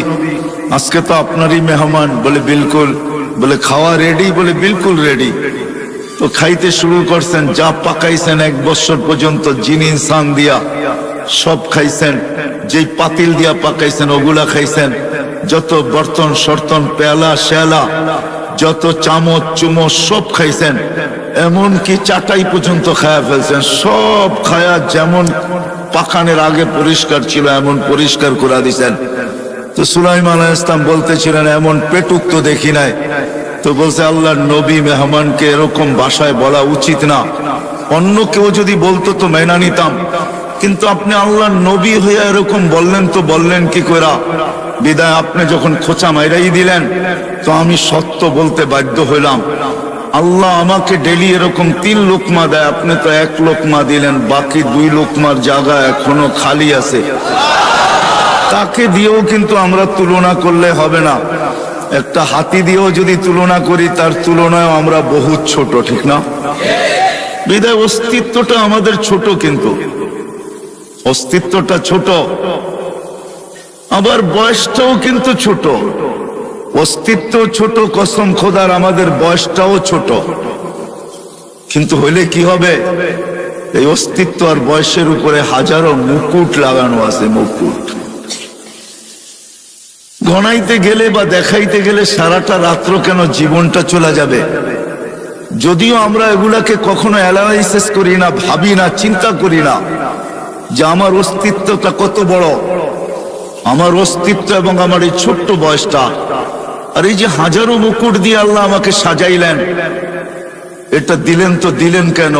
আজকে তো আপনারই মেহমান। বলে বিলকুল। বলে খাওয়া রেডি? বলে বিলকুল রেডি। তো খাইতে শুরু করছেন, যা পাকাইছেন 1 বছর পর্যন্ত জিন ইনসান দিয়া সব খাইছেন। যেই পাতিল দিয়া পাকাইছেন ওগুলা খাইছেন, যত বর্তন সর্তন পেয়ালা শেলা, যত চামচ চুমচ সব খাইছেন, এমনকি চাটাই পর্যন্ত খায়া ফেলছেন। সব খায়া যেমন পাকানের আগে পরিষ্কার ছিল এমন পরিষ্কার করে দিছেন। তো সুলাইমান আলাইহিস সালাম বলতেছিলেন এমন পেটুক তো দেখি নাই। তো বলছে আল্লাহর নবী, মেহমানকে এরকম ভাষায় বলা উচিত না। অন্য কেউ যদি বলতো তো মেনা নিতাম, কিন্তু আপনি আল্লাহর নবী হয়ে এরকম বললেন তো বললেন কি কইরা? বিদায় আপনি যখন খোঁচা মাইরাই দিলেন তো আমি সত্য বলতে বাধ্য হইলাম। আল্লাহ আমাকে ডেলি এরকম 3 লোকমা দেয়, আপনি তো 1 লোকমা দিলেন, বাকি 2 লোকমার জায়গা এখনো খালি আছে। তাকে দিয়েও কিন্তু আমরা তুলনা করলে হবে না। একটা হাতি দিয়েও যদি তুলনা করি তার তুলনায় আমরা বহুত ছোট, ঠিক না? বিদায় অস্তিত্বটা আমাদের ছোট, কিন্তু অস্তিত্বটা ছোট, আবার বয়সটাও কিন্তু ছোট। অস্তিত্ব ছোট, কসম খোদার আমাদের বয়সটাও ছোট। কিন্তু হইলে কি হবে? এই অস্তিত্ব আর বয়সের উপরে হাজারো মুকুট লাগানো আছে, মুকুট। গণাইতে গেলে বা দেখাইতে গেলে সারাটা রাত্র কেন জীবনটা চলে যাবে। যদিও আমরা এগুলাকে কখনো অ্যানালাইসিস করি না, ভাবি না, চিন্তা করি না যে আমার অস্তিত্বটা কত বড়, আমার অস্তিত্ব এবং আমার এই ছোট্ট বয়সটা। আর এই যে হাজারো মুকুট দিয়ে আল্লাহ আমাকে সাজাইলেন, এটা দিলেন তো দিলেন কেন?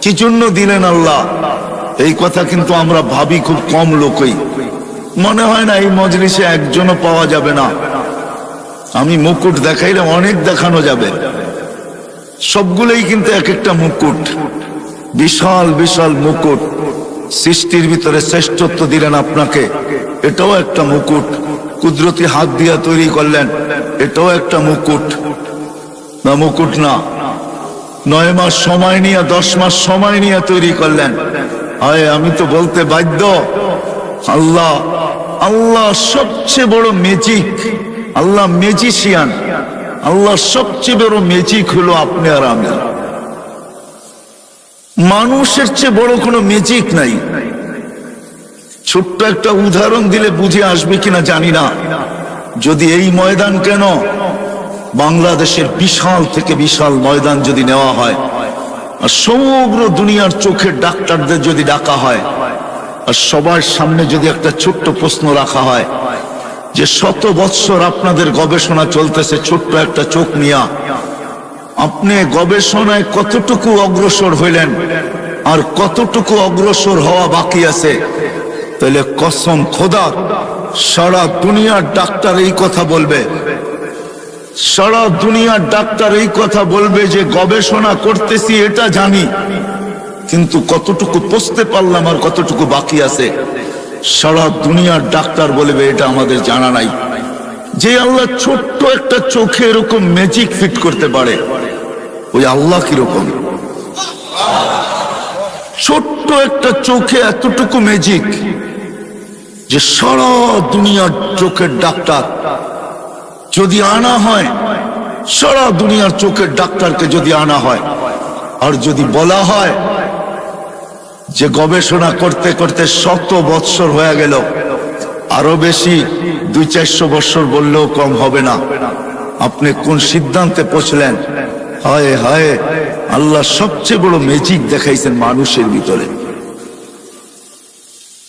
কি জন্য দিলেন আল্লাহ? এই কথা কিন্তু আমরা ভাবি খুব কম লোকই। মনে হয় না এই মজলিসে একজনও পাওয়া যাবে না। আমি মুকুট দেখাইলে অনেক দেখানো যাবে, সবগুলোই কিন্তু এক একটা মুকুট, বিশাল বিশাল মুকুট। সৃষ্টির ভিতরে শ্রেষ্ঠত্ব দিলেন আপনাকে, এটাও একটা মুকুট। কুদরতি হাত দিয়া তৈরি করলেন, এটাও একটা মুকুট। না মুকুট না, 9 মাস সময় নিয়ে 10 মাস সময় নিয়ে তৈরি করলেন। আয় আমি তো বলতে বাধ্য, আল্লাহ আল্লাহ সবচেয়ে বড় ম্যাজিক, আল্লাহ ম্যাজিশিয়ান। আল্লাহ সবচেয়ে বড় ম্যাজিক হলো আপনি আর আমি। মানুষের চেয়ে বড় কোনো ম্যাজিক নাই। ছোট্ট একটা উদাহরণ দিলে বুঝে আসবে কিনা জানি না। যদি এই ময়দান কেন, বাংলাদেশের বিশাল থেকে বিশাল ময়দান যদি নেওয়া হয় আর সমগ্র দুনিয়ার চোখের ডাক্তারদের যদি ডাকা হয় আর সবার সামনে যদি একটা ছোট্ট প্রশ্ন রাখা হয় যে 100 বৎসর আপনাদের গবেষণা চলতেছে ছোট্ট একটা চোখ নিয়া, আপনি গবেষণায় কতটুকু অগ্রসর হইলেন আর কতটুকু অগ্রসর হওয়া বাকি আছে, তাহলে কসম খোদা সারা দুনিয়ার ডাক্তার এই কথা বলবে, সারা দুনিয়ার ডাক্তার এই কথা বলবে যে গবেষণা করতেছি এটা জানি, কিন্তু কতটুকু পৌঁছতে পারলাম আর কতটুকু বাকি আছে, সারা দুনিয়ার ডাক্তার বলবে এটা আমাদের জানা নাই। যে আল্লাহ ছোট্ট একটা চোখে এরকম ম্যাজিক ফিট করতে পারে, ওই আল্লাহ কিরকম? ছোট্ট একটা চোখে এতটুকু ম্যাজিক যে সারা দুনিয়ার চোখের ডাক্তার যদি আনা হয়, সারা দুনিয়ার চোখের ডাক্তারকে যদি আনা হয় আর যদি বলা হয় যে গবেষণা করতে করতে 100 বৎসর হয়ে গেল, আরো বেশি 200-400 বৎসর বললেও কম হবে না, আপনি কোন সিদ্ধান্তে পৌঁছলেন? হায় হায়, আল্লাহ সবচেয়ে বড় ম্যাজিক দেখাইছেন মানুষের ভিতরে।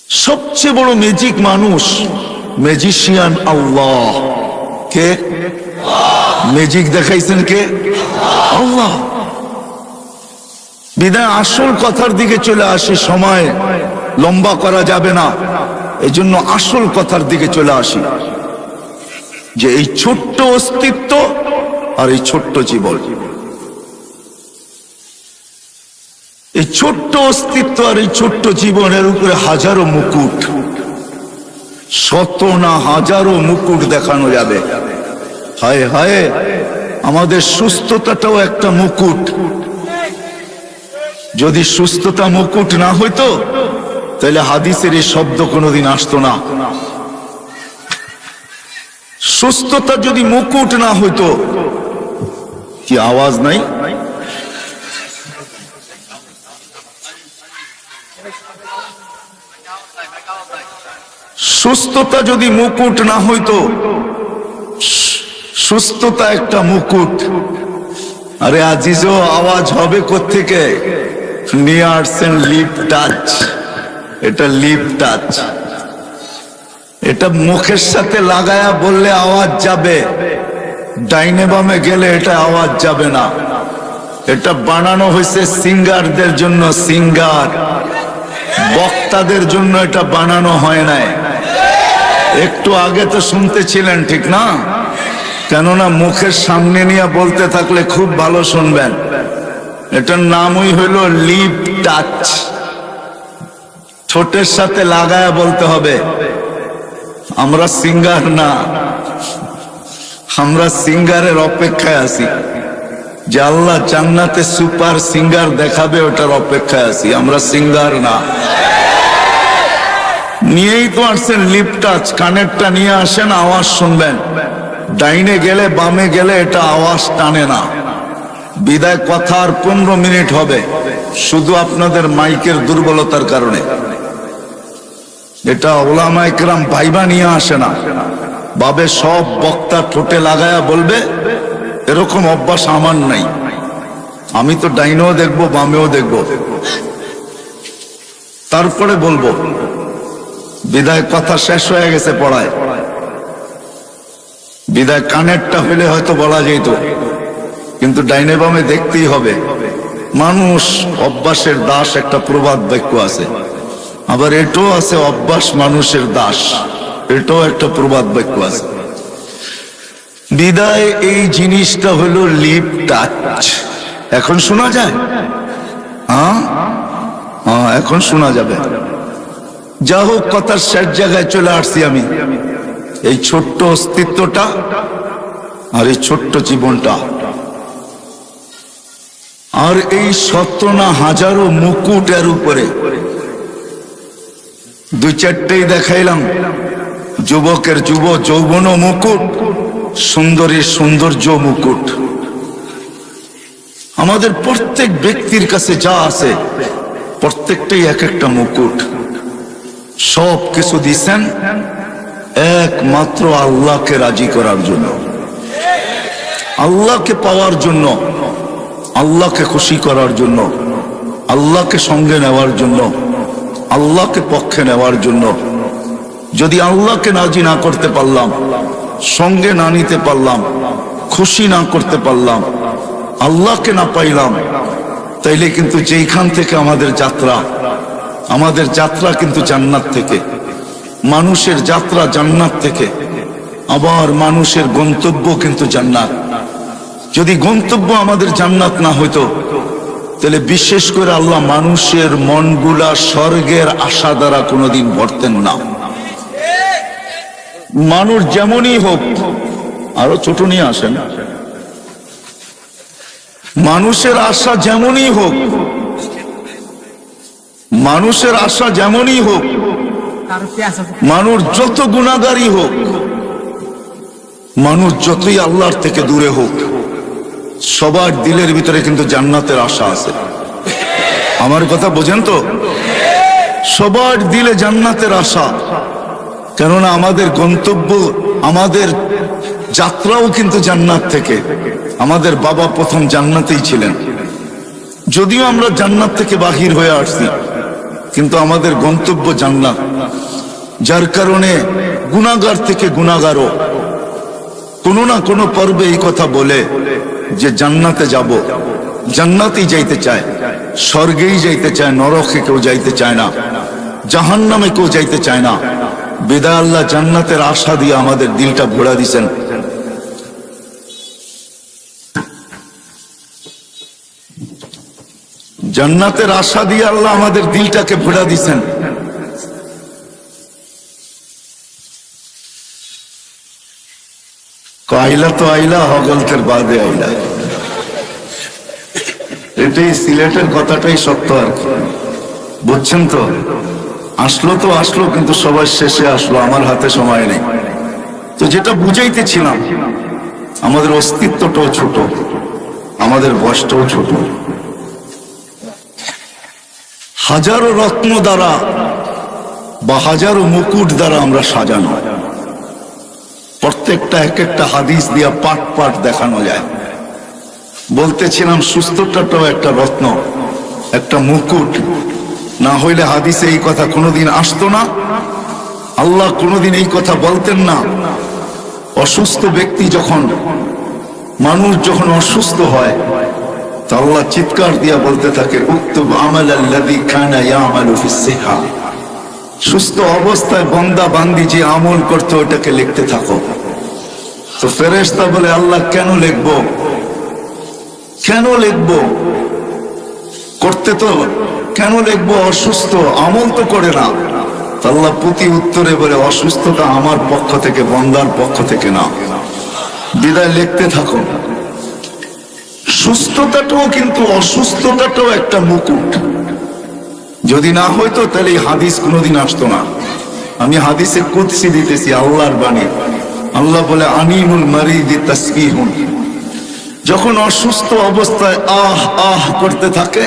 সবচেয়ে বড় ম্যাজিক মানুষ, ম্যাজিশিয়ান আল্লাহ। কে ম্যাজিক দেখাইছেন? কে? আল্লাহ। বিদায় আসল কথার দিকে চলে আসি, সময় লম্বা করা যাবে না, এই জন্য আসল কথার দিকে চলে আসি যে এই ছোট্ট অস্তিত্ব আর এই ছোট্ট জীবন, এই ছোট্ট অস্তিত্ব আর এই ছোট্ট জীবনের উপরে হাজারো মুকুট, শত না হাজারো মুকুট দেখানো যাবে। হায় হায়, আমাদের সুস্থতাটাও একটা মুকুট। যদি সুস্থতা মুকুট না হইতো তাহলে হাদিসের এই শব্দ কোনোদিন আসতো না। সুস্থতা যদি মুকুট না হইতো, কি আওয়াজ নাই? সুস্থতা যদি মুকুট না হইতো, সুস্থতা একটা মুকুট। আরে আজিজও আওয়াজ হবে কোত্থেকে? নিয়ে আসছেন লিপ টাচ। এটা লিপ টাচ, এটা মুখের সাথে লাগায়া বললে আওয়াজ যাবে, ডাইনে বামে গেলে এটা আওয়াজ যাবে না। এটা বানানো হয়েছে সিঙ্গারদের জন্য, সিঙ্গার, বক্তাদের জন্য এটা বানানো হয় নাই। একটু আগে তো শুনতেছিলেন, ঠিক না? কেননা মুখের সামনে নিয়ে বলতে থাকলে খুব ভালো শুনবেন। এটার নামই হইল লিপ টাচ। ঠোঁটের সাথে লাগায়া বলতে হবে। আমরা সিঙ্গার না, আমরা সিঙ্গারের অপেক্ষায় আছি যে আল্লাহ জান্নাতে সুপার সিঙ্গার দেখাবে, ওটার অপেক্ষায় আছি। আমরা সিঙ্গার না। নিয়েই তো আসছেন লিপ টাচ, কানেরটা নিয়ে আসেন, আওয়াজ শুনবেন। ডাইনে গেলে বামে গেলে এটা আওয়াজ টানে না। বিদায় কথা আর 15 মিনিট হবে, শুধু আপনাদের মাইকের দুর্বলতার কারণে। এটা ওলামায়ে কেরাম ভাইবা নিয়ে আসে না, ভাবে সব বক্তা ঠোঁটে লাগায়া বলবে, এরকম অভ্যাস আমার নাই। আমি তো ডাইনেও দেখবো বামেও দেখবো, তারপরে বলবো। বিদায় কথা শেষ হয়ে গেছে পড়ায়। বিদায় কানেরটা হইলে হয়তো বলা যেত, কিন্তু ডাইনে বামে দেখতেই হবে। মানুষ অভ্যাসের দাস, একটা প্রবাদ বাক্য আছে। আবার এটাও আছে, অভ্যাস মানুষের দাস, এটাও একটা প্রবাদ বাক্য আছে। বিদায় এই জিনিসটা হলো লিপ টাচ। এখন শোনা যায়? হ্যাঁ, এখন শোনা যাবে। যা হোক, কথার শেষ জায়গায় চলে আসছি আমি। এই ছোট্ট অস্তিত্বটা আর এই ছোট্ট জীবনটা আর এই 17 হাজারো মুকুটের উপরে 2-4টেই দেখাইলাম। যুবকের যৌবন মুকুট, সুন্দরীর সৌন্দর্য মুকুট। আমাদের প্রত্যেক ব্যক্তির কাছে যা আছে প্রত্যেকটাই এক একটা মুকুট। সব কিছু দিচ্ছেন একমাত্র আল্লাহকে রাজি করার জন্য, আল্লাহকে পাওয়ার জন্য, আল্লাহকে খুশি করার জন্য, আল্লাহকে সঙ্গে নেওয়ার জন্য, আল্লাহকে পক্ষে নেওয়ার জন্য। যদি আল্লাহকে রাজি না করতে পারলাম, সঙ্গে না নিতে পারলাম, খুশি না করতে পারলাম, আল্লাহকে না পাইলাম, তাইলে কিন্তু যেইখান থেকে আমাদের যাত্রা কিন্তু জান্নাত থেকে। মানুষের যাত্রা জান্নাত থেকে, আবার মানুষের গন্তব্য কিন্তু জান্নাত। যদি গন্তব্য আমাদের জান্নাত না হইতো, তাহলে বিশেষ করে আল্লাহ মানুষের মনগুলা স্বর্গের আশা দ্বারা কোনোদিন ভরতেন না। মানুষ যেমনই হোক, আরো ছোট নিয়ে আসেন, মানুষের আশা যেমনই হোক, মানুষের আশা যেমনই হোক, মানুষ যত গুনাহগারই হোক, মানুষ যতই আল্লাহর থেকে দূরে হোক, সবার দিলের ভিতরে কিন্তু জান্নাতের আশা আছে। আমার কথা বোঝেন তো? সবার দিলে জান্নাতের আশা। কেননা আমাদের গন্তব্য, আমাদের যাত্রাও কিন্তু জান্নাত থেকে। আমাদের বাবা প্রথম জান্নাতেই ছিলেন। যদিও আমরা জান্নাত থেকে বাহির হয়ে আসছি, কিন্তু আমাদের গন্তব্য জান্নাত। যার কারণে গুনাহগার থেকে গুনাহগারও কোনো না কোনো পর্বে এই কথা বলে যে জান্নাতে যাব, জান্নাতেই যাইতে চায়, স্বর্গেই যাইতে চায়, নরকে কেউ যাইতে চায় না, জাহান্নামে কেউ যাইতে চায় না। বিদায় আল্লাহ জান্নাতের আশা দিয়ে আমাদের দিলটা ভরা দিছেন। জান্নাতের আশা দিয়ে আল্লাহ আমাদের দিলটাকে ভরা দিছেন। আইলা তো আইলা, হগলতের বাদে আইলা। এটাই সিলেটের কথাটাই সত্য আর কি, বুঝছেন তো? আসলো তো আসলো, কিন্তু সবার শেষে আসলো, আমার হাতে সময় নেই। তো যেটা বুঝাইতেছিলাম, আমাদের অস্তিত্বটাও ছোট, আমাদের বয়সটাও ছোট। হাজারো রত্ন দ্বারা বা হাজারো মুকুট দ্বারা আমরা সাজানো। প্রত্যেকটা এক একটা হাদিস দিয়া পাট পাট দেখানো যায়। বলতেছিলাম সুস্থতাটাও একটা রত্ন, একটা মুকুট। না হইলে হাদিসে এই কথা কোনোদিন আসতো না, আল্লাহ কোনোদিন এই কথা বলতেন না। অসুস্থ ব্যক্তি যখন, মানুষ যখন অসুস্থ হয়, তো আল্লাহ চিৎকার দিয়া বলতে থাকে উক্তুব আমালাল্লাযী কানা ইয়ামালু ফিস সিহা, সুস্থ অবস্থায় বান্দা বান্দি যে আমল করতে ওটাকে লিখতে থাকো। তো ফেরেশতা বলে আল্লাহ কেন লিখবো, কেন লিখবো, করতে তো কেন লিখবো, অসুস্থ আমল তো করে না। আল্লাহ প্রতি উত্তরে বলে অসুস্থতা আমার পক্ষ থেকে, বান্দার পক্ষ থেকে না, বিদায় লিখতে থাকো। সুস্থতাটাও কিন্তু অসুস্থতাটাও একটা মুকুট। যদি না হইতো তাহলে এই হাদিস কোনোদিন আসতো না। আমি হাদিসে কুদসি দিতেছি, আল্লাহর বাণী। আল্লাহ বলে আনিমুল মারিদি তাসবিহুন, যখন অসুস্থ অবস্থায় আহ আহ করতে থাকে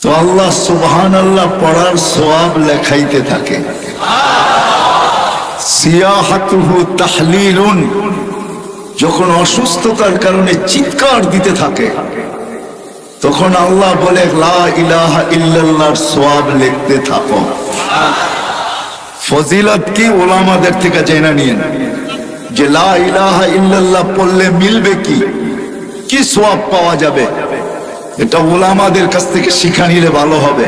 তো আল্লাহ সুবহানাল্লাহ পড়ার সওয়াব লেখাইতে থাকে। সিয়াহাতুহু তাহলিলুন, যখন অসুস্থতার কারণে চিৎকার দিতে থাকে তখন আল্লাহ বলে লা ইলাহা ইল্লাল্লাহর সওয়াব লিখতে থাকো। ফজিলত কি উলামাদের থেকে জেনে নিন যে লা ইলাহা ইল্লাল্লাহ পড়লে মিলবে কি, কি সওয়াব পাওয়া যাবে, এটা উলামাদের কাছ থেকে শিখা নিলে ভালো হবে।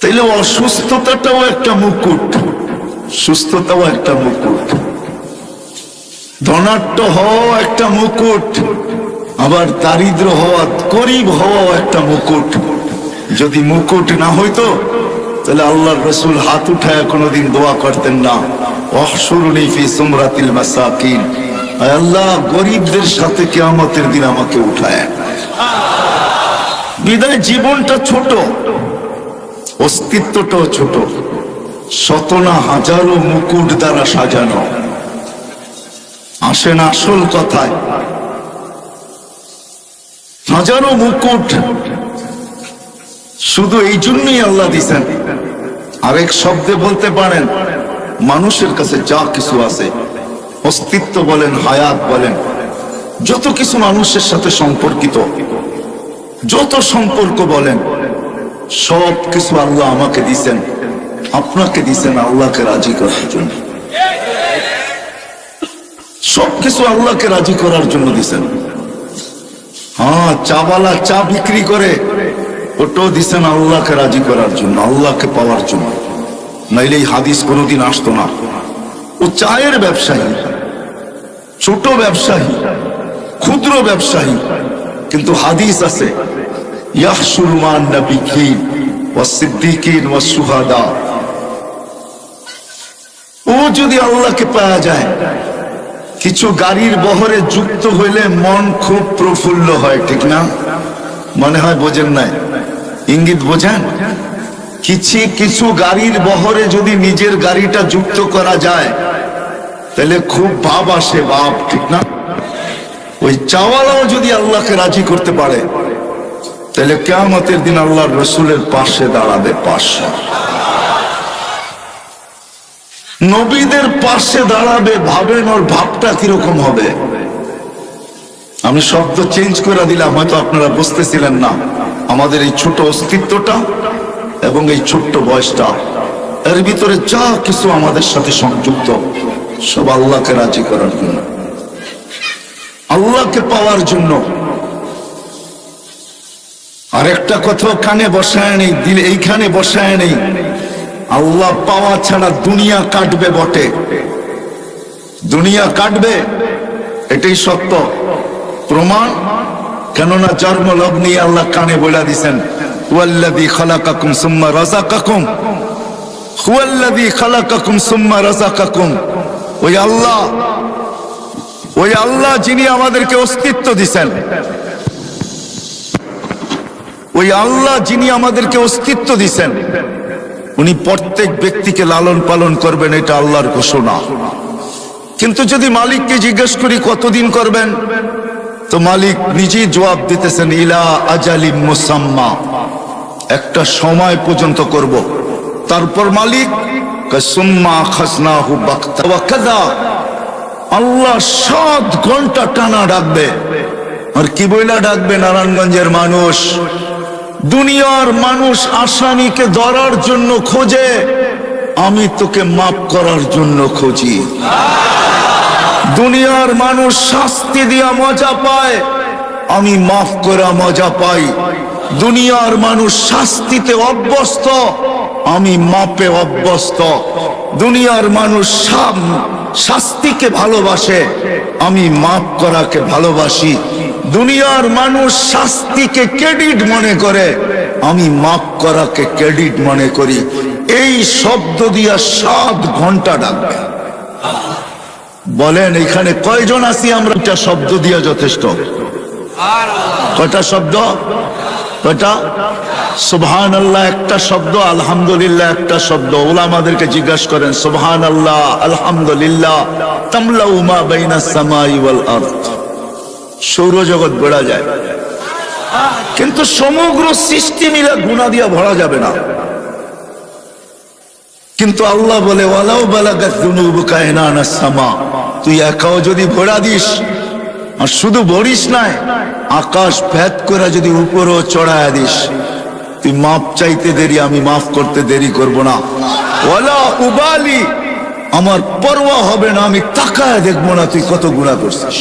তাইলে অসুস্থতাটাও একটা মুকুট, সুস্থতাও একটা মুকুট, ধনাঢ্য হওয়া একটা মুকুট, আবার দারিদ্র হওয়া, গরিব হওয়া একটা মুকুট। যদি মুকুট না হইতো তাহলে আল্লাহর রাসূল হাত উঠায় কোনোদিন দোয়া করতেন না, ওয়াহশুরনি ফি সুমরাতিল মাসাকিন, আল্লাহ গরিবদের সাথে কিয়ামতের দিন আমাকে উঠায়। বিদায় জীবনটা ছোট, অস্তিত্বটাও ছোট, শত না হাজারো মুকুট দ্বারা সাজানো। আসেন আসল কথায়, হাজারো মুকুট শুধু এই জন্যই আল্লাহ দিছেন। আরেক শব্দে বলতে পারেন মানুষের কাছে যা কিছু আছে, অস্তিত্ব বলেন, হায়াত বলেন, যত কিছু মানুষের সাথে সম্পর্কিত, যত সম্পর্ক বলেন, সব কিছু আল্লাহ আমাকে দিছেন, আপনাকে দিছেন আল্লাহকে রাজি করার জন্য। সবকিছু আল্লাহকে রাজি করার জন্য দিছেন। হ্যাঁ, চাওয়ালা চা বিক্রি করে, ওটাও দিছেন আল্লাহকে রাজি করার জন্য, আল্লাহকে পাওয়ার জন্য, নাইলে এই হাদিস কোনোদিন আসতো না। ও চায়ের ব্যবসায়ী, ছোট ব্যবসায়ী, ক্ষুদ্র ব্যবসায়ী, কিন্তু হাদিস আছে ইয়াহশুরু মান নাবিয়্যিন ওয়াস সিদ্দিকিন ওয়াস শুহাদা। ও যদি আল্লাহকে পাওয়া যায়, কিছু গাড়ির বহরে যুক্ত হইলে মন খুব প্রফুল্ল হয়, ঠিক না? মনে হয় বোঝেন নাই, ইঙ্গিত বোঝেন? কিছু গাড়ির বহরে যদি নিজের গাড়িটা যুক্ত করা যায় তাহলে খুব ভাব আসে, ভাব, ঠিক না? ওই চাওয়ালাও যদি আল্লাহকে রাজি করতে পারে তাহলে কিয়ামতের দিন আল্লাহর রাসূলের পাশে দাঁড়াবে, পাশে নবীদের পাশে দাঁড়াবে। ভাবেন ওর ভাবটা কিরকম হবে। আমি শব্দ চেঞ্জ করে দিলাম, হয়তো আপনারা বুঝতেছিলেন না। আমাদের এই ছোট অস্তিত্বটা এবং এই ছোট্ট বয়সটা, এর ভিতরে যা কিছু আমাদের সাথে সংযুক্ত, সব আল্লাহকে রাজি করার জন্য, আল্লাহকে পাওয়ার জন্য। আর একটা কথা কানে বসায় নেই, দিলে এইখানে বসায় নেই, আল্লাহ পাওয়া ছাড়া দুনিয়া কাটবে বটে, দুনিয়া কাটবে, এটাই সত্য। প্রমাণ, কেননা জন্ম লগ্নি আল্লাহ কানে বলে দিছেন হুয়াল্লাযী খালাকাকুম সুম্মা রাযাকাকুম, হুয়াল্লাযী খালাকাকুম সুম্মা রাযাকাকুম। ওই আল্লাহ যিনি আমাদেরকে অস্তিত্ব দিছেন, ওই আল্লাহ যিনি আমাদেরকে অস্তিত্ব দিছেন, উনি প্রত্যেক ব্যক্তিকে লালন পালন করবেন, এটা আল্লাহর ঘোষণা। কিন্তু যদি মালিককে জিজ্ঞেস করি কতদিন করবেন, তো মালিক নিজেই জবাব দিতেছেন ইলা আজালিম মুসাম্মা, একটা সময় পর্যন্ত করব। তারপর মালিক সুম্মা খাসনাহু বাকতা ওয়া কাযা, আল্লাহ 7 ঘন্টা টানা ডাকবে। আর কি বইলা ডাকবে? নারায়ণগঞ্জের মানুষ, দুনিয়ার মানুষ আসামিকে ধরার জন্য খোঁজে, আমি তোকে মাফ করার জন্য খুঁজি। দুনিয়ার মানুষ শাস্তি দিয়া মজা পায়, আমি মাফ করা মজা পাই। দুনিয়ার মানুষ শাস্তিতে অভ্যস্ত, আমি মাপে অভ্যস্ত। দুনিয়ার মানুষ শাস্তিকে ভালোবাসে, আমি মাফ করাকে ভালোবাসি। দুনিয়ার মানুষ শাস্তিকে ক্রেডিট মনে করে, আমি মাফ করাকে ক্রেডিট মনে করি। এই শব্দ দিয়া 7 ঘন্টা ডাকবে। বলেন এখানে কয়জন আছি আমরা? একটা শব্দ দিয়া যথেষ্ট। কয়টা শব্দ? কয়টা? সুবহানাল্লাহ একটা শব্দ, আলহামদুলিল্লাহ একটা শব্দ। উলামাদেরকে জিজ্ঞাসা করেন সুবহানাল্লাহ আলহামদুলিল্লাহ তামলাউ মা বাইনাস সামাই ওয়াল আরদ। সৌরজগৎ বেড়া যায়, কিন্তু সমগ্র সৃষ্টি মিলে গুনাহ দিয়া ভরা যাবে না। কিন্তু আল্লাহ বলে ওয়ালাউ বালাগাত যুনুবুকা ইনানাস সামা, তুই একাও যদি ভরা দিস, আর শুধু ভরিস নাই, আকাশ ভেদ করে যদি উপরও চড়ায়া দিস, তুই মাপ চাইতে দেরি, আমি মাফ করতে দেরি করব না। ওয়ালা উবালি, আমার পরোয়া হবে না, আমি তাকায় দেখবো না তুই কত গুনাহ করছিস।